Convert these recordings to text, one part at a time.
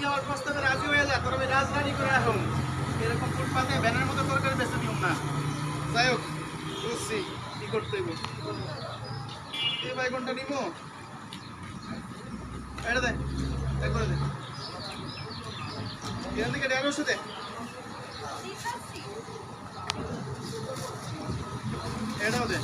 যদি আমার প্রস্তাবে রাজি হয়ে যায় তোর আমি রাজধানী করে এখন এরকম ফুটপাতে ব্যানের মতো তরকারি বেঁচে দিও না। যাই হোক বুঝছি কি করতে হইব। এই বাইগনটা নিব, এটা দে, এক করে দে, এখান থেকে 150 দে, এটাও দে।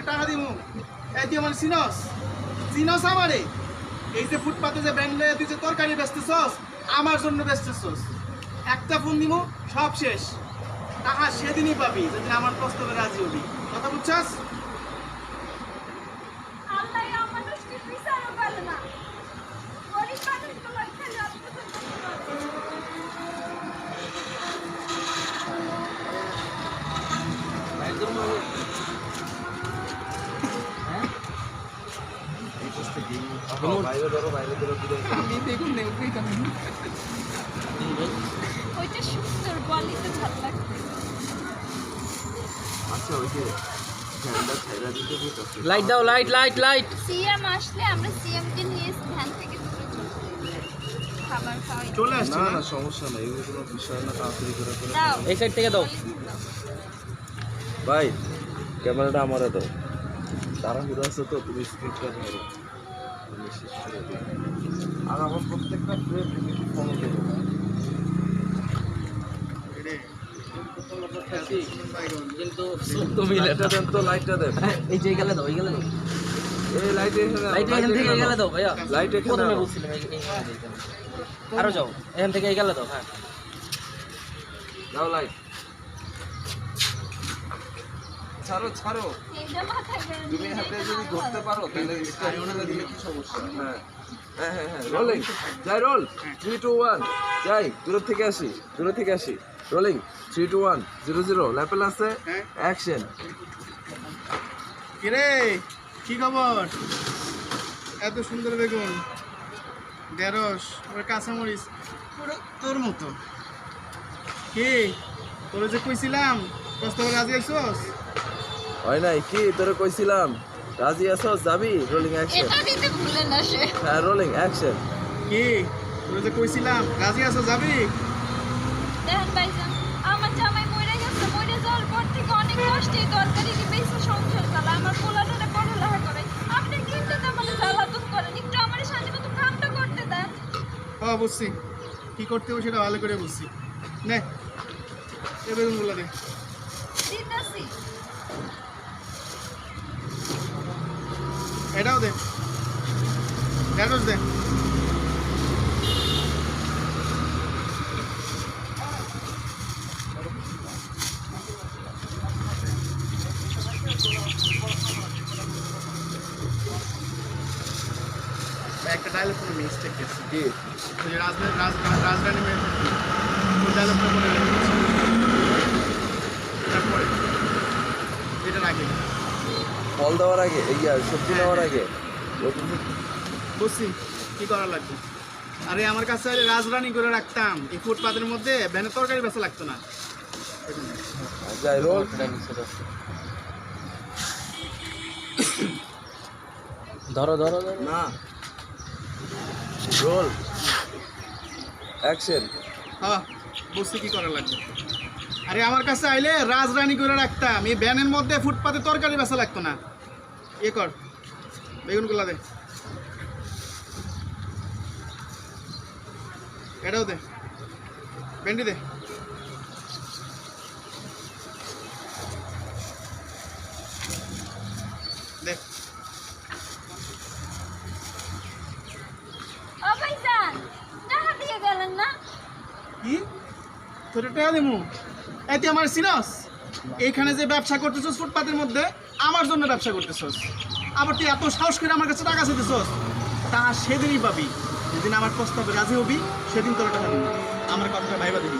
টাকা দিব এই তুই আমার চিনস চিনস আমারে এই যে ফুটপাতে যে ব্যান্ড লয়ে তুই যে তরকারি বেচতেছস আমার জন্য বেচতেছস একটা ফোন দিব সব শেষ টাকা সেদিনই পাবি যেদিন আমার প্রস্তাবে রাজি হবি কথা বুঝছস আল্লাহ আমার দোষকে বিচারও করে না গরিব মানুষগুলো খেলে ওইটা সুন্দর বলিতে ভালো লাগছে। আচ্ছা ওই যে লাইট দাও, লাইট লাইট লাইট। সিএম আসলে আমরা সিএম কে নিয়ে ধ্যান থেকে দূরে খাবার খাওয়াই চলে আসছে না না না সমস্যা নাই এগুলো কোনো বিষয় না তাড়াতাড়ি করে করে দাও এই সাইড থেকে দাও। ভাই ক্যামেরাটা আমারে দাও তাড়াহুড়ো আছে তো তুমি স্ক্রিনটা ধরো আর আমার প্রত্যেকটা ফ্রেম তুমি ফলো করো রে কিন্তু লাইটটা দেন তো লাইটটা দেন এই যে গেলে দাও, এই গেলে দাও, এই লাইট এখানে লাইট এখান থেকে গেলে দাও ভাইয়া। লাইট এখানে প্রথমে আনো। বলছিলাম আরো যাও, এখান থেকে এই গেলে দাও। হ্যাঁ দাও লাইট ছাড়ো ছাড়ো এইটা মাথায় করে তুমি হাতে যদি ধরতে পারো তাহলে স্টাইলটা দিলে কি সমস্যা হ্যাঁ হ্যাঁ হ্যাঁ হ্যাঁ রোলিং যাই রোল 3 2 1 যাই দূর থেকে আসি রোলিং 3 2 1 0 0 ল্যাপেল আছে হ্যাঁ। অ্যাকশন কি রে কি খবর এত সুন্দর বেগুন ঢেঁড়স ওর কাঁচামরিচ পুরো তোর মতো কি তোর যে কইছিলাম প্রস্তাবে রাজি আইছস হয় নাই কি তোরে কইছিলাম রাজি আছো যাবি রোলিং অ্যাকশন এটা দিতে ভুলে না সে হ্যাঁ রোলিং অ্যাকশন কি তোর যে কইছিলাম রাজি আছো যাবি দেখেন ভাইজান আমার জামাই মরে গেছে মরে যাওয়ার পর থেকে অনেক কষ্টে তরকারি বেশি সংসার চালা আমার পোলাটা পড়ালেখা করে আপনি কিন্তু মানে জ্বালাতন করেন একটু আমার সাথে মতো কামটা করতে দেন হ্যাঁ বুঝছি কি করতে হবে সেটা ভালো করে বুঝছি নে এ বেগুনগুলো দে দিতেছি এটাও দে ঢেঁড়স দে একটা ডায়লগ কোনো মিস্টেক গেছে কি ওই যে রাজধানী মেয়ে ওই ডায়লগটা মনে রেখেছি তারপরে এটার আগে ফল দেওয়ার আগে এই সবজি নেওয়ার আগে বুঝছি কি করা লাগবে আরে আমার কাছে রাজরানি করে রাখতাম এই ফুটপাতের মধ্যে ভ্যানের তরকারি বেঁচে লাগতো না যাই রোল ধরো ধরো ধরো। না রোল অ্যাকশন হ্যাঁ বুঝছি কি করা লাগবে আরে আমার কাছে আইলে রাজরানি করে রাখতাম এই ভ্যানের মধ্যে ফুটপাতে তরকারি বেঁচে লাগতো না এ কর বেগুনগুলা দে এটাও দে ভেন্ডি দে দে ও ভাইজান টাকা দিয়ে গেলেন না কি তোর টাকা দিমু এতে আমার সিনাস এইখানে যে ব্যবসা করতেছস ফুটপাতের মধ্যে আমার জন্য ব্যবসা করতেছস আবার তুই এত সাহস করে আমার কাছে টাকা চাইতেছস তা সেদিনই পাবি যেদিন আমার প্রস্তাবে রাজি হবি সেদিন তোর টাকা দিবি আমার কথাটা ভাইবা দিবি